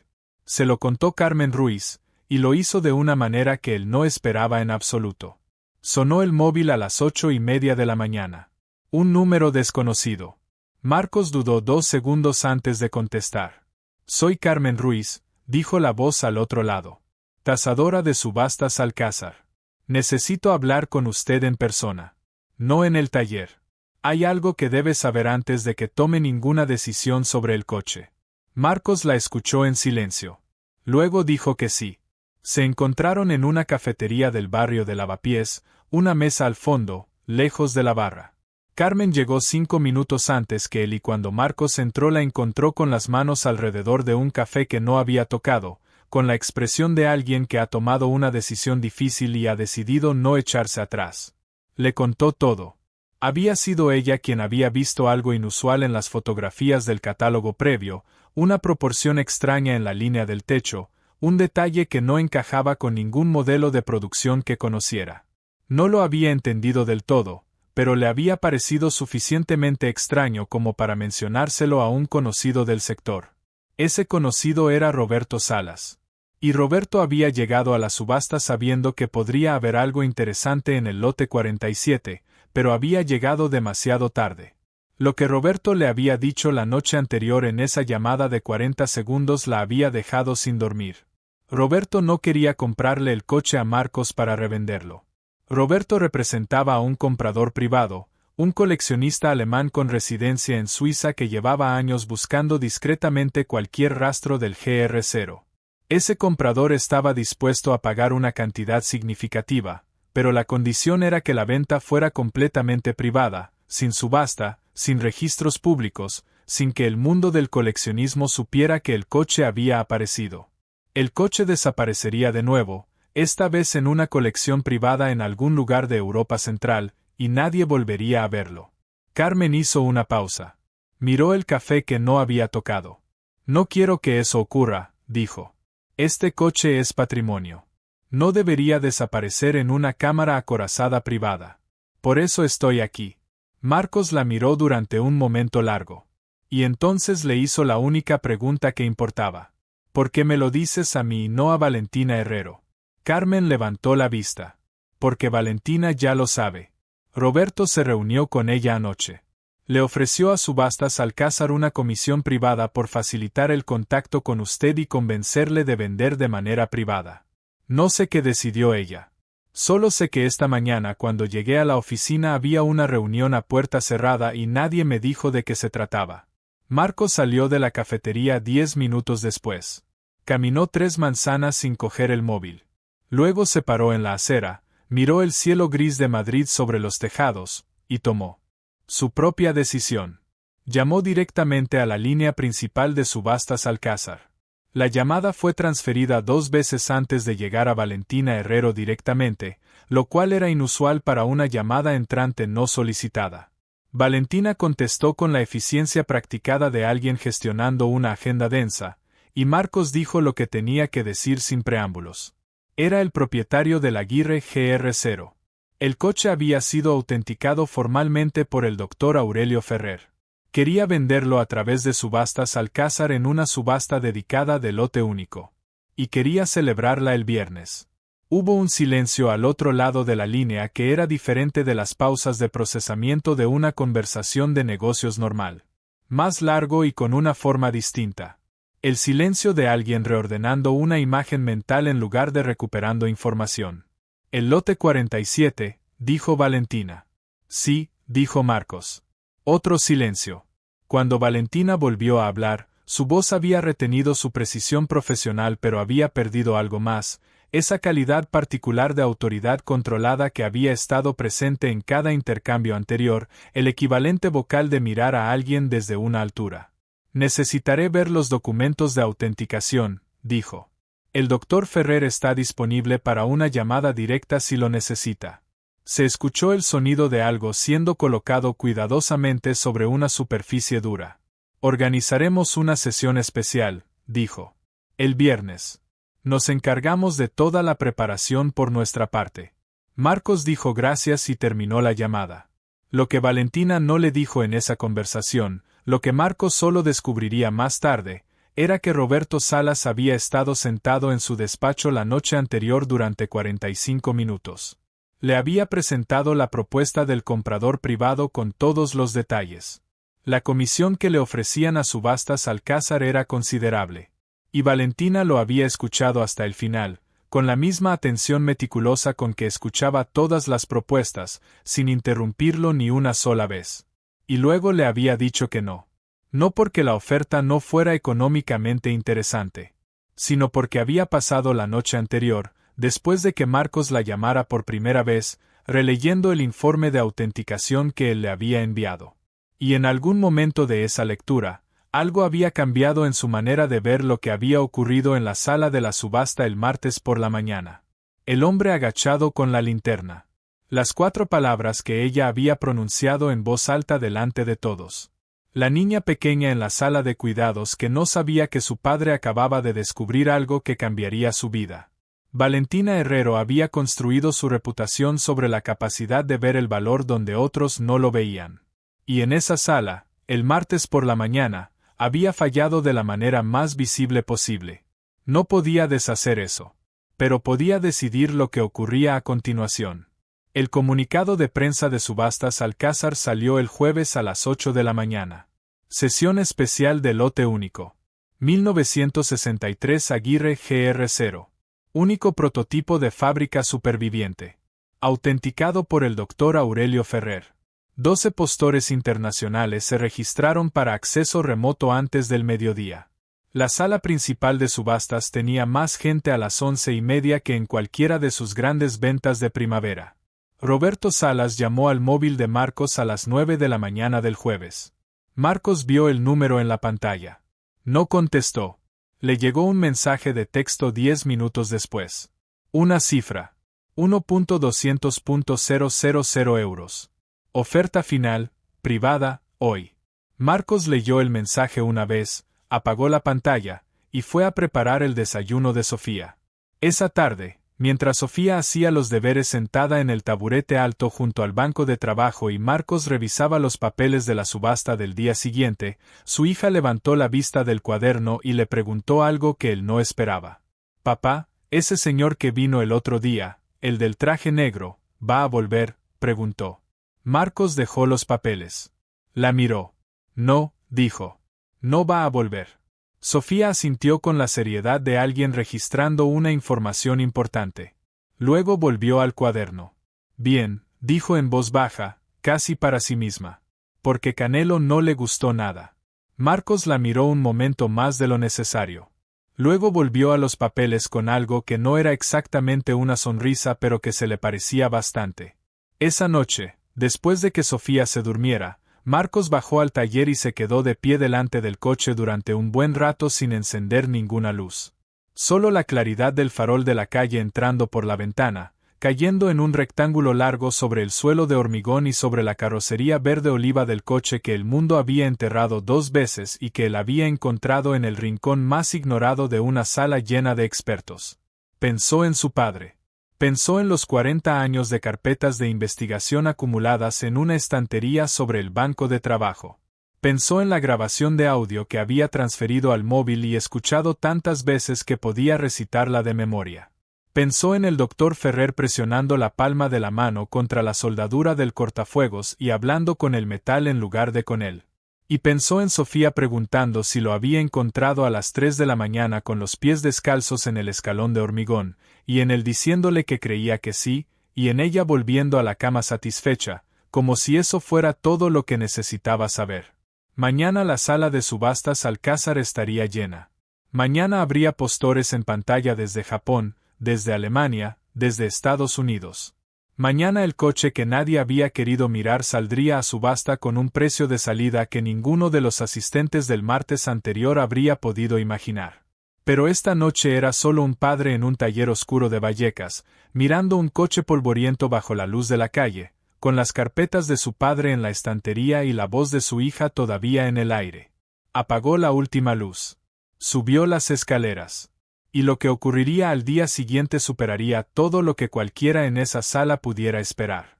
Speaker 1: Se lo contó Carmen Ruiz, y lo hizo de una manera que él no esperaba en absoluto. Sonó el móvil a las 8:30 de la mañana. Un número desconocido. Marcos dudó 2 segundos antes de contestar. Soy Carmen Ruiz, dijo la voz al otro lado. Tasadora de subastas Alcázar. Necesito hablar con usted en persona. No en el taller. Hay algo que debe saber antes de que tome ninguna decisión sobre el coche. Marcos la escuchó en silencio. Luego dijo que sí. Se encontraron en una cafetería del barrio de Lavapiés, una mesa al fondo, lejos de la barra. Carmen llegó 5 minutos antes que él y cuando Marcos entró la encontró con las manos alrededor de un café que no había tocado, con la expresión de alguien que ha tomado una decisión difícil y ha decidido no echarse atrás. Le contó todo. Había sido ella quien había visto algo inusual en las fotografías del catálogo previo, una proporción extraña en la línea del techo, un detalle que no encajaba con ningún modelo de producción que conociera. No lo había entendido del todo, pero le había parecido suficientemente extraño como para mencionárselo a un conocido del sector. Ese conocido era Roberto Salas. Y Roberto había llegado a la subasta sabiendo que podría haber algo interesante en el lote 47, pero había llegado demasiado tarde. Lo que Roberto le había dicho la noche anterior en esa llamada de 40 segundos la había dejado sin dormir. Roberto no quería comprarle el coche a Marcos para revenderlo. Roberto representaba a un comprador privado, un coleccionista alemán con residencia en Suiza que llevaba años buscando discretamente cualquier rastro del GR0. Ese comprador estaba dispuesto a pagar una cantidad significativa, pero la condición era que la venta fuera completamente privada, sin subasta, sin registros públicos, sin que el mundo del coleccionismo supiera que el coche había aparecido. El coche desaparecería de nuevo, esta vez en una colección privada en algún lugar de Europa Central, y nadie volvería a verlo. Carmen hizo una pausa. Miró el café que no había tocado. No quiero que eso ocurra, dijo. Este coche es patrimonio. No debería desaparecer en una cámara acorazada privada. Por eso estoy aquí. Marcos la miró durante un momento largo. Y entonces le hizo la única pregunta que importaba. ¿Por qué me lo dices a mí y no a Valentina Herrero? Carmen levantó la vista. Porque Valentina ya lo sabe. Roberto se reunió con ella anoche. Le ofreció a Subastas Alcázar una comisión privada por facilitar el contacto con usted y convencerle de vender de manera privada. No sé qué decidió ella. Solo sé que esta mañana cuando llegué a la oficina había una reunión a puerta cerrada y nadie me dijo de qué se trataba. Marcos salió de la cafetería 10 minutos después. Caminó 3 manzanas sin coger el móvil. Luego se paró en la acera, miró el cielo gris de Madrid sobre los tejados, y tomó su propia decisión. Llamó directamente a la línea principal de Subastas Alcázar. La llamada fue transferida 2 veces antes de llegar a Valentina Herrero directamente, lo cual era inusual para una llamada entrante no solicitada. Valentina contestó con la eficiencia practicada de alguien gestionando una agenda densa, y Marcos dijo lo que tenía que decir sin preámbulos. Era el propietario del Aguirre GR0. El coche había sido autenticado formalmente por el Dr. Aurelio Ferrer. Quería venderlo a través de Subastas Alcázar en una subasta dedicada de lote único. Y quería celebrarla el viernes. Hubo un silencio al otro lado de la línea que era diferente de las pausas de procesamiento de una conversación de negocios normal. Más largo y con una forma distinta. El silencio de alguien reordenando una imagen mental en lugar de recuperando información. El lote 47, dijo Valentina. Sí, dijo Marcos. Otro silencio. Cuando Valentina volvió a hablar, su voz había retenido su precisión profesional pero había perdido algo más, esa calidad particular de autoridad controlada que había estado presente en cada intercambio anterior, el equivalente vocal de mirar a alguien desde una altura. Necesitaré ver los documentos de autenticación, dijo. El Dr. Ferrer está disponible para una llamada directa si lo necesita. Se escuchó el sonido de algo siendo colocado cuidadosamente sobre una superficie dura. Organizaremos una sesión especial, dijo. El viernes. Nos encargamos de toda la preparación por nuestra parte. Marcos dijo gracias y terminó la llamada. Lo que Valentina no le dijo en esa conversación, lo que Marcos solo descubriría más tarde, era que Roberto Salas había estado sentado en su despacho la noche anterior durante 45 minutos. Le había presentado la propuesta del comprador privado con todos los detalles. La comisión que le ofrecían a Subastas Alcázar era considerable. Y Valentina lo había escuchado hasta el final, con la misma atención meticulosa con que escuchaba todas las propuestas, sin interrumpirlo ni una sola vez. Y luego le había dicho que no. No porque la oferta no fuera económicamente interesante, sino porque había pasado la noche anterior, después de que Marcos la llamara por primera vez, releyendo el informe de autenticación que él le había enviado. Y en algún momento de esa lectura, algo había cambiado en su manera de ver lo que había ocurrido en la sala de la subasta el martes por la mañana. El hombre agachado con la linterna. Las 4 palabras que ella había pronunciado en voz alta delante de todos. La niña pequeña en la sala de cuidados que no sabía que su padre acababa de descubrir algo que cambiaría su vida. Valentina Herrero había construido su reputación sobre la capacidad de ver el valor donde otros no lo veían. Y en esa sala, el martes por la mañana, había fallado de la manera más visible posible. No podía deshacer eso. Pero podía decidir lo que ocurría a continuación. El comunicado de prensa de Subastas Alcázar salió el jueves a las 8 de la mañana. Sesión especial de lote único. 1963 Aguirre GR0. Único prototipo de fábrica superviviente. Autenticado por el Dr. Aurelio Ferrer. 12 postores internacionales se registraron para acceso remoto antes del mediodía. La sala principal de subastas tenía más gente a las 11:30 que en cualquiera de sus grandes ventas de primavera. Roberto Salas llamó al móvil de Marcos a las 9 de la mañana del jueves. Marcos vio el número en la pantalla. No contestó. Le llegó un mensaje de texto 10 minutos después. Una cifra. 1.200.000 euros. Oferta final, privada, hoy. Marcos leyó el mensaje una vez, apagó la pantalla, y fue a preparar el desayuno de Sofía. Esa tarde, mientras Sofía hacía los deberes sentada en el taburete alto junto al banco de trabajo y Marcos revisaba los papeles de la subasta del día siguiente, su hija levantó la vista del cuaderno y le preguntó algo que él no esperaba. «Papá, ese señor que vino el otro día, el del traje negro, ¿va a volver?», preguntó. Marcos dejó los papeles. La miró. «No», dijo. «No va a volver». Sofía asintió con la seriedad de alguien registrando una información importante. Luego volvió al cuaderno. «Bien», dijo en voz baja, casi para sí misma. Porque Canelo no le gustó nada. Marcos la miró un momento más de lo necesario. Luego volvió a los papeles con algo que no era exactamente una sonrisa pero que se le parecía bastante. Esa noche, después de que Sofía se durmiera, Marcos bajó al taller y se quedó de pie delante del coche durante un buen rato sin encender ninguna luz. Solo la claridad del farol de la calle entrando por la ventana, cayendo en un rectángulo largo sobre el suelo de hormigón y sobre la carrocería verde oliva del coche que el mundo había enterrado 2 veces y que él había encontrado en el rincón más ignorado de una sala llena de expertos. Pensó en su padre. Pensó en los 40 años de carpetas de investigación acumuladas en una estantería sobre el banco de trabajo. Pensó en la grabación de audio que había transferido al móvil y escuchado tantas veces que podía recitarla de memoria. Pensó en el doctor Ferrer presionando la palma de la mano contra la soldadura del cortafuegos y hablando con el metal en lugar de con él. Y pensó en Sofía preguntando si lo había encontrado a las 3 de la mañana con los pies descalzos en el escalón de hormigón, y en él diciéndole que creía que sí, y en ella volviendo a la cama satisfecha, como si eso fuera todo lo que necesitaba saber. Mañana la sala de subastas Alcázar estaría llena. Mañana habría postores en pantalla desde Japón, desde Alemania, desde Estados Unidos. Mañana el coche que nadie había querido mirar saldría a subasta con un precio de salida que ninguno de los asistentes del martes anterior habría podido imaginar. Pero esta noche era solo un padre en un taller oscuro de Vallecas, mirando un coche polvoriento bajo la luz de la calle, con las carpetas de su padre en la estantería y la voz de su hija todavía en el aire. Apagó la última luz. Subió las escaleras. Y lo que ocurriría al día siguiente superaría todo lo que cualquiera en esa sala pudiera esperar.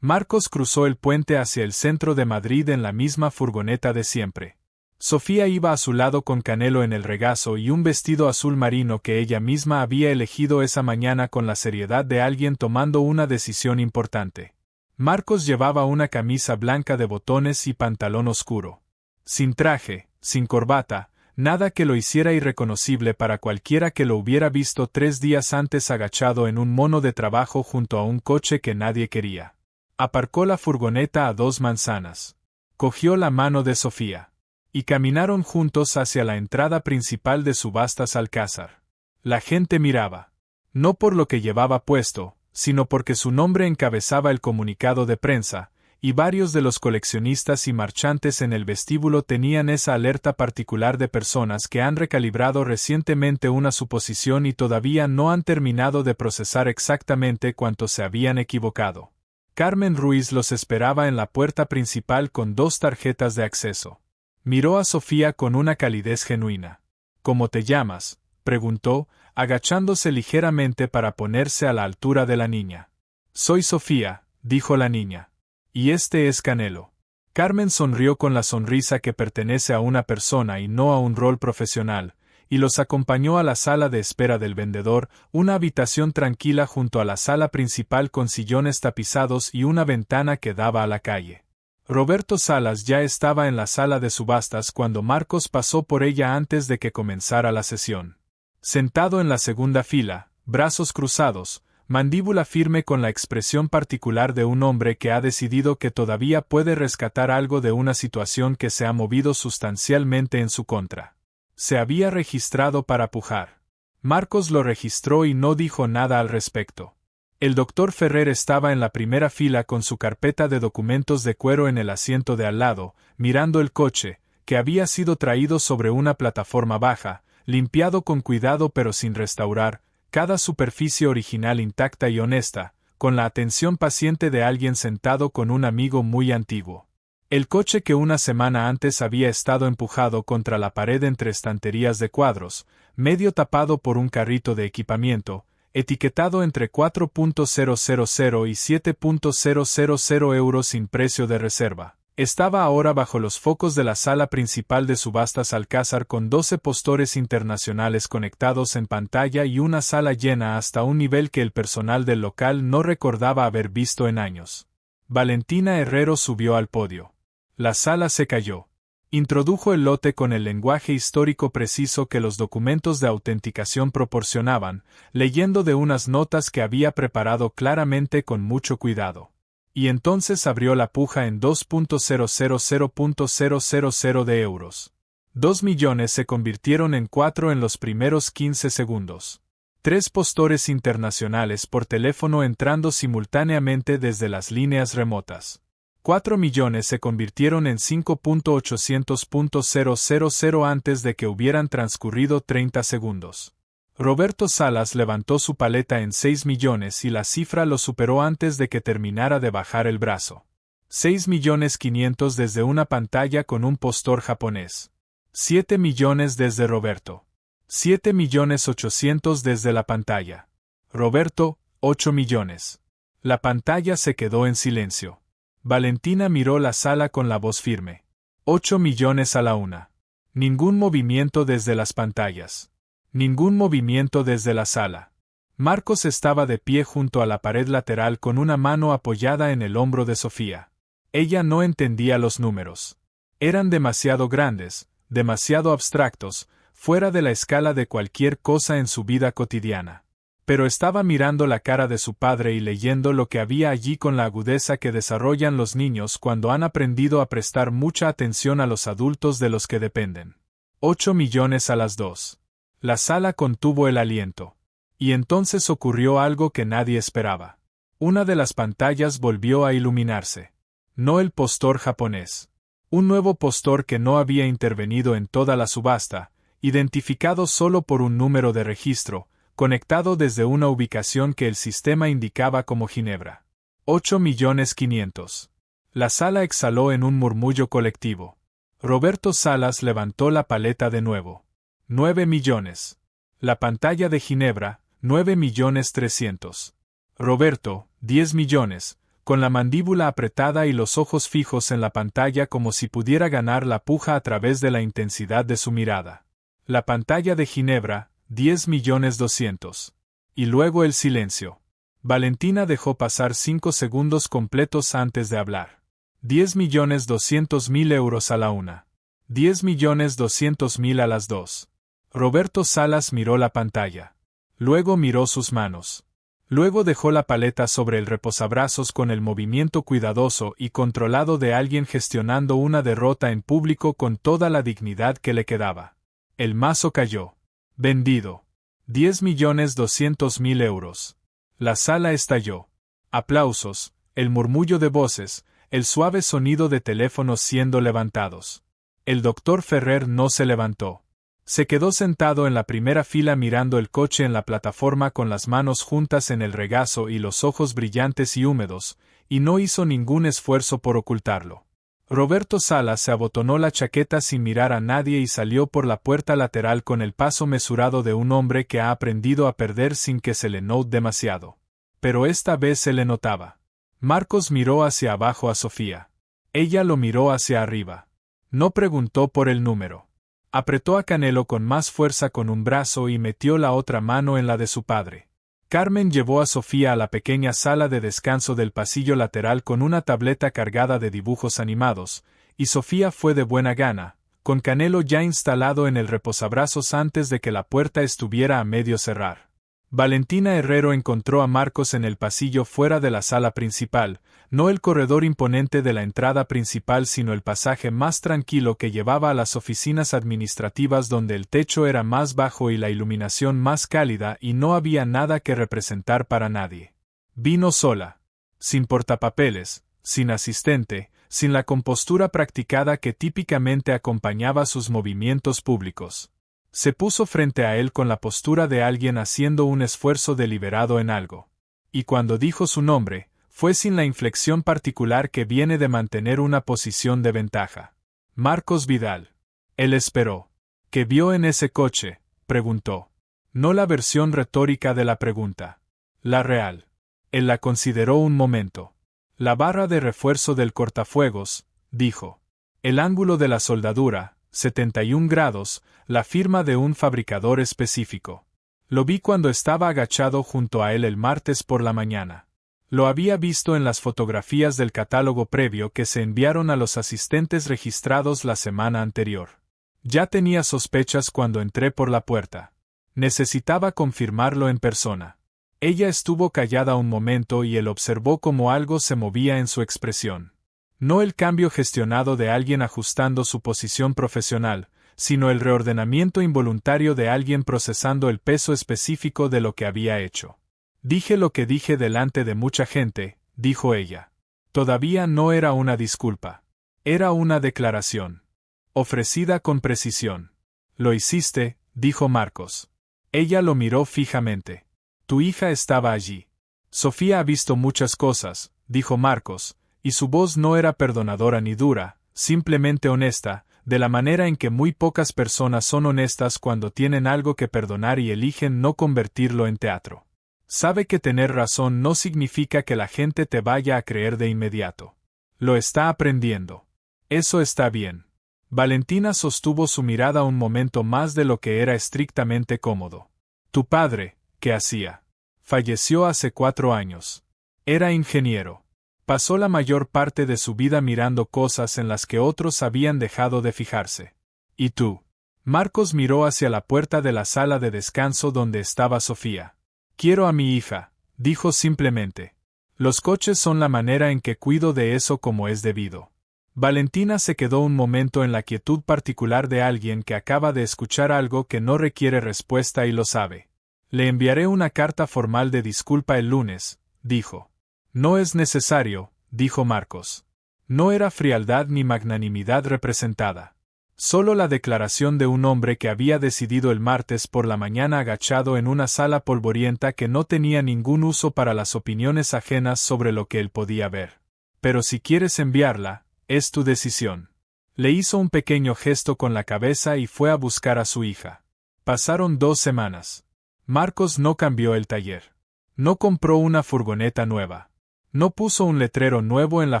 Speaker 1: Marcos cruzó el puente hacia el centro de Madrid en la misma furgoneta de siempre. Sofía iba a su lado con Canelo en el regazo y un vestido azul marino que ella misma había elegido esa mañana con la seriedad de alguien tomando una decisión importante. Marcos llevaba una camisa blanca de botones y pantalón oscuro. Sin traje, sin corbata, nada que lo hiciera irreconocible para cualquiera que lo hubiera visto 3 días antes agachado en un mono de trabajo junto a un coche que nadie quería. Aparcó la furgoneta a 2 manzanas. Cogió la mano de Sofía. Y caminaron juntos hacia la entrada principal de Subastas Alcázar. La gente miraba. No por lo que llevaba puesto, sino porque su nombre encabezaba el comunicado de prensa, y varios de los coleccionistas y marchantes en el vestíbulo tenían esa alerta particular de personas que han recalibrado recientemente una suposición y todavía no han terminado de procesar exactamente cuánto se habían equivocado. Carmen Ruiz los esperaba en la puerta principal con 2 tarjetas de acceso. Miró a Sofía con una calidez genuina. ¿Cómo te llamas?, preguntó, agachándose ligeramente para ponerse a la altura de la niña. Soy Sofía, dijo la niña. Y este es Canelo. Carmen sonrió con la sonrisa que pertenece a una persona y no a un rol profesional, y los acompañó a la sala de espera del vendedor, una habitación tranquila junto a la sala principal con sillones tapizados y una ventana que daba a la calle. Roberto Salas ya estaba en la sala de subastas cuando Marcos pasó por ella antes de que comenzara la sesión. Sentado en la segunda fila, brazos cruzados, mandíbula firme con la expresión particular de un hombre que ha decidido que todavía puede rescatar algo de una situación que se ha movido sustancialmente en su contra. Se había registrado para pujar. Marcos lo registró y no dijo nada al respecto. El doctor Ferrer estaba en la primera fila con su carpeta de documentos de cuero en el asiento de al lado, mirando el coche, que había sido traído sobre una plataforma baja, limpiado con cuidado pero sin restaurar, cada superficie original intacta y honesta, con la atención paciente de alguien sentado con un amigo muy antiguo. El coche que una semana antes había estado empujado contra la pared entre estanterías de cuadros, medio tapado por un carrito de equipamiento, etiquetado entre 4.000 y 7.000 euros sin precio de reserva. Estaba ahora bajo los focos de la sala principal de Subastas Alcázar con 12 postores internacionales conectados en pantalla y una sala llena hasta un nivel que el personal del local no recordaba haber visto en años. Valentina Herrero subió al podio. La sala se cayó. Introdujo el lote con el lenguaje histórico preciso que los documentos de autenticación proporcionaban, leyendo de unas notas que había preparado claramente con mucho cuidado. Y entonces abrió la puja en 2.000.000 de euros. 2 millones se convirtieron en 4 en los primeros 15 segundos. 3 postores internacionales por teléfono entrando simultáneamente desde las líneas remotas. 4 millones se convirtieron en 5.800.000 antes de que hubieran transcurrido 30 segundos. Roberto Salas levantó su paleta en 6 millones y la cifra lo superó antes de que terminara de bajar el brazo. 6.500.000 desde una pantalla con un postor japonés. 7 millones desde Roberto. 7.800.000 desde la pantalla. Roberto, 8 millones. La pantalla se quedó en silencio. Valentina miró la sala con la voz firme. 8 millones a la una. Ningún movimiento desde las pantallas. Ningún movimiento desde la sala. Marcos estaba de pie junto a la pared lateral con una mano apoyada en el hombro de Sofía. Ella no entendía los números. Eran demasiado grandes, demasiado abstractos, fuera de la escala de cualquier cosa en su vida cotidiana. Pero estaba mirando la cara de su padre y leyendo lo que había allí con la agudeza que desarrollan los niños cuando han aprendido a prestar mucha atención a los adultos de los que dependen. 8 millones a las 2. La sala contuvo el aliento. Y entonces ocurrió algo que nadie esperaba. Una de las pantallas volvió a iluminarse. No el postor japonés. Un nuevo postor que no había intervenido en toda la subasta, identificado solo por un número de registro, conectado desde una ubicación que el sistema indicaba como Ginebra. 8.500.000. La sala exhaló en un murmullo colectivo. Roberto Salas levantó la paleta de nuevo. 9 millones. La pantalla de Ginebra, 9.300.000. Roberto, 10 millones, con la mandíbula apretada y los ojos fijos en la pantalla como si pudiera ganar la puja a través de la intensidad de su mirada. La pantalla de Ginebra, 10.200.000. Y luego el silencio. Valentina dejó pasar 5 segundos completos antes de hablar. 10.200.000 euros a la una. 10.200.000 a las 2. Roberto Salas miró la pantalla. Luego miró sus manos. Luego dejó la paleta sobre el reposabrazos con el movimiento cuidadoso y controlado de alguien gestionando una derrota en público con toda la dignidad que le quedaba. El mazo cayó. Vendido. 10.200.000 euros. La sala estalló. Aplausos, el murmullo de voces, el suave sonido de teléfonos siendo levantados. El doctor Ferrer no se levantó. Se quedó sentado en la primera fila mirando el coche en la plataforma con las manos juntas en el regazo y los ojos brillantes y húmedos, y no hizo ningún esfuerzo por ocultarlo. Roberto Salas se abotonó la chaqueta sin mirar a nadie y salió por la puerta lateral con el paso mesurado de un hombre que ha aprendido a perder sin que se le note demasiado. Pero esta vez se le notaba. Marcos miró hacia abajo a Sofía. Ella lo miró hacia arriba. No preguntó por el número. Apretó a Canelo con más fuerza con un brazo y metió la otra mano en la de su padre. Carmen llevó a Sofía a la pequeña sala de descanso del pasillo lateral con una tableta cargada de dibujos animados, y Sofía fue de buena gana, con Canelo ya instalado en el reposabrazos antes de que la puerta estuviera a medio cerrar. Valentina Herrero encontró a Marcos en el pasillo fuera de la sala principal, no el corredor imponente de la entrada principal sino el pasaje más tranquilo que llevaba a las oficinas administrativas donde el techo era más bajo y la iluminación más cálida y no había nada que representar para nadie. Vino sola, sin portapapeles, sin asistente, sin la compostura practicada que típicamente acompañaba sus movimientos públicos. Se puso frente a él con la postura de alguien haciendo un esfuerzo deliberado en algo. Y cuando dijo su nombre, fue sin la inflexión particular que viene de mantener una posición de ventaja. Marcos Vidal. Él esperó. ¿Qué vio en ese coche?, preguntó. No la versión retórica de la pregunta. La real. Él la consideró un momento. La barra de refuerzo del cortafuegos, dijo. El ángulo de la soldadura, 71 grados, la firma de un fabricador específico. Lo vi cuando estaba agachado junto a él el martes por la mañana. Lo había visto en las fotografías del catálogo previo que se enviaron a los asistentes registrados la semana anterior. Ya tenía sospechas cuando entré por la puerta. Necesitaba confirmarlo en persona. Ella estuvo callada un momento y él observó cómo algo se movía en su expresión. No el cambio gestionado de alguien ajustando su posición profesional, sino el reordenamiento involuntario de alguien procesando el peso específico de lo que había hecho. Dije lo que dije delante de mucha gente, dijo ella. Todavía no era una disculpa. Era una declaración. Ofrecida con precisión. Lo hiciste, dijo Marcos. Ella lo miró fijamente. Tu hija estaba allí. Sofía ha visto muchas cosas, dijo Marcos, y su voz no era perdonadora ni dura, simplemente honesta, de la manera en que muy pocas personas son honestas cuando tienen algo que perdonar y eligen no convertirlo en teatro. Sabe que tener razón no significa que la gente te vaya a creer de inmediato. Lo está aprendiendo. Eso está bien. Valentina sostuvo su mirada un momento más de lo que era estrictamente cómodo. Tu padre, ¿qué hacía? Falleció hace 4 años. Era ingeniero. Pasó la mayor parte de su vida mirando cosas en las que otros habían dejado de fijarse. ¿Y tú? Marcos miró hacia la puerta de la sala de descanso donde estaba Sofía. Quiero a mi hija, dijo simplemente. Los coches son la manera en que cuido de eso como es debido. Valentina se quedó un momento en la quietud particular de alguien que acaba de escuchar algo que no requiere respuesta y lo sabe. Le enviaré una carta formal de disculpa el lunes, dijo. No es necesario, dijo Marcos. No era frialdad ni magnanimidad representada. Solo la declaración de un hombre que había decidido el martes por la mañana agachado en una sala polvorienta que no tenía ningún uso para las opiniones ajenas sobre lo que él podía ver. Pero si quieres enviarla, es tu decisión. Le hizo un pequeño gesto con la cabeza y fue a buscar a su hija. Pasaron 2 semanas. Marcos no cambió el taller. No compró una furgoneta nueva. No puso un letrero nuevo en la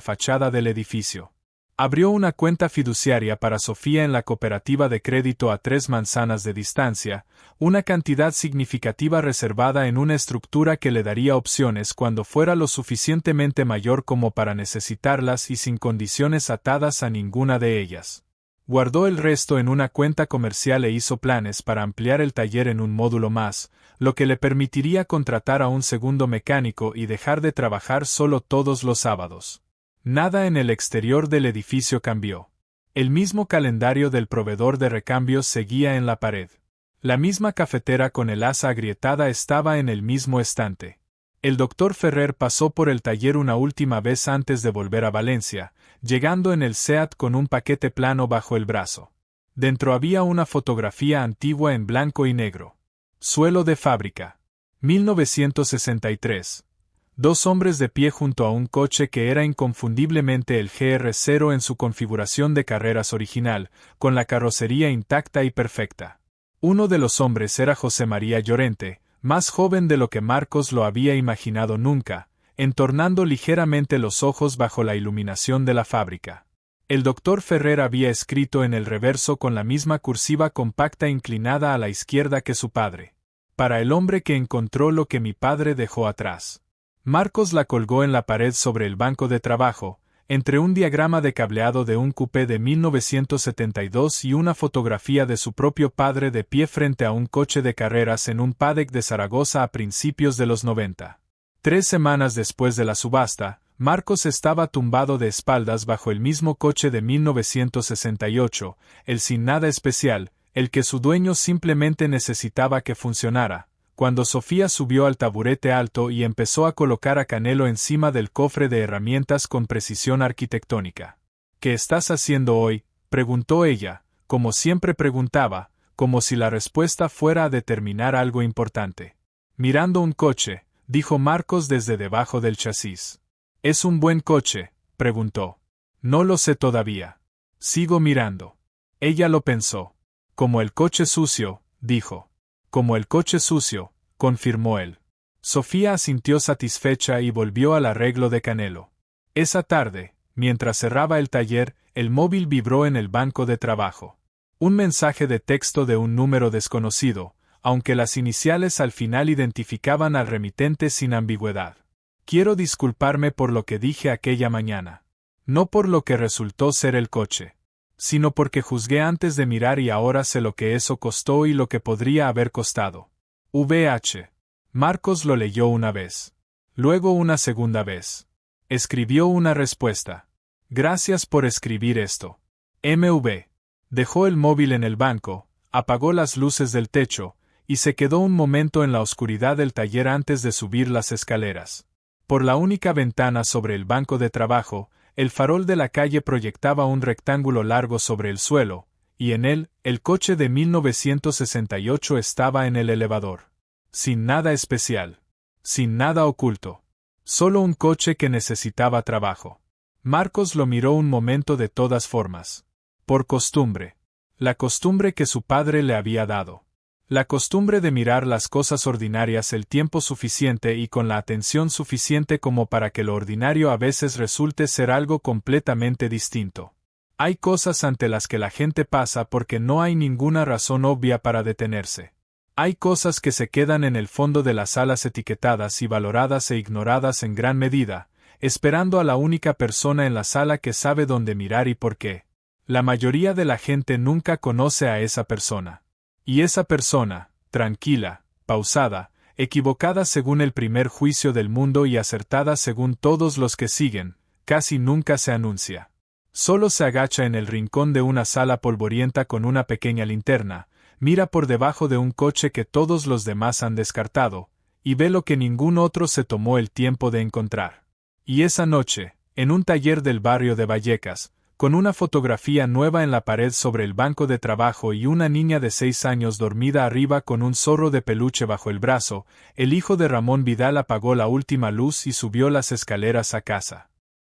Speaker 1: fachada del edificio. Abrió una cuenta fiduciaria para Sofía en la cooperativa de crédito a 3 manzanas de distancia, una cantidad significativa reservada en una estructura que le daría opciones cuando fuera lo suficientemente mayor como para necesitarlas y sin condiciones atadas a ninguna de ellas. Guardó el resto en una cuenta comercial e hizo planes para ampliar el taller en un módulo más, lo que le permitiría contratar a un segundo mecánico y dejar de trabajar solo todos los sábados. Nada en el exterior del edificio cambió. El mismo calendario del proveedor de recambios seguía en la pared. La misma cafetera con el asa agrietada estaba en el mismo estante. El doctor Ferrer pasó por el taller una última vez antes de volver a Valencia, llegando en el SEAT con un paquete plano bajo el brazo. Dentro había una fotografía antigua en blanco y negro. Suelo de fábrica. 1963. 2 hombres de pie junto a un coche que era inconfundiblemente el GR0 en su configuración de carreras original, con la carrocería intacta y perfecta. Uno de los hombres era José María Llorente, más joven de lo que Marcos lo había imaginado nunca, entornando ligeramente los ojos bajo la iluminación de la fábrica. El doctor Ferrer había escrito en el reverso con la misma cursiva compacta inclinada a la izquierda que su padre. Para el hombre que encontró lo que mi padre dejó atrás. Marcos la colgó en la pared sobre el banco de trabajo, entre un diagrama de cableado de un coupé de 1972 y una fotografía de su propio padre de pie frente a un coche de carreras en un paddock de Zaragoza a principios de los 90. 3 semanas después de la subasta, Marcos estaba tumbado de espaldas bajo el mismo coche de 1968, el sin nada especial, el que su dueño simplemente necesitaba que funcionara, cuando Sofía subió al taburete alto y empezó a colocar a Canelo encima del cofre de herramientas con precisión arquitectónica. ¿Qué estás haciendo hoy?, preguntó ella, como siempre preguntaba, como si la respuesta fuera a determinar algo importante. Mirando un coche, dijo Marcos desde debajo del chasis. ¿Es un buen coche?, preguntó. No lo sé todavía. Sigo mirando. Ella lo pensó. Como el coche sucio, dijo. Como el coche sucio, confirmó él. Sofía asintió satisfecha y volvió al arreglo de Canelo. Esa tarde, mientras cerraba el taller, el móvil vibró en el banco de trabajo. Un mensaje de texto de un número desconocido, aunque las iniciales al final identificaban al remitente sin ambigüedad. Quiero disculparme por lo que dije aquella mañana. No por lo que resultó ser el coche, sino porque juzgué antes de mirar y ahora sé lo que eso costó y lo que podría haber costado. VH. Marcos lo leyó una vez. Luego una segunda vez. Escribió una respuesta. Gracias por escribir esto. MV. Dejó el móvil en el banco, apagó las luces del techo, y se quedó un momento en la oscuridad del taller antes de subir las escaleras. Por la única ventana sobre el banco de trabajo, el farol de la calle proyectaba un rectángulo largo sobre el suelo, y en él, el coche de 1968 estaba en el elevador. Sin nada especial. Sin nada oculto. Solo un coche que necesitaba trabajo. Marcos lo miró un momento de todas formas. Por costumbre. La costumbre que su padre le había dado. La costumbre de mirar las cosas ordinarias el tiempo suficiente y con la atención suficiente como para que lo ordinario a veces resulte ser algo completamente distinto. Hay cosas ante las que la gente pasa porque no hay ninguna razón obvia para detenerse. Hay cosas que se quedan en el fondo de las salas etiquetadas y valoradas e ignoradas en gran medida, esperando a la única persona en la sala que sabe dónde mirar y por qué. La mayoría de la gente nunca conoce a esa persona. Y esa persona, tranquila, pausada, equivocada según el primer juicio del mundo y acertada según todos los que siguen, casi nunca se anuncia. Solo se agacha en el rincón de una sala polvorienta con una pequeña linterna, mira por debajo de un coche que todos los demás han descartado, y ve lo que ningún otro se tomó el tiempo de encontrar. Y esa noche, en un taller del barrio de Vallecas, con una fotografía nueva en la pared sobre el banco de trabajo y una niña de 6 años dormida arriba con un zorro de peluche bajo el brazo, el hijo de Ramón Vidal apagó la última luz y subió las escaleras a casa.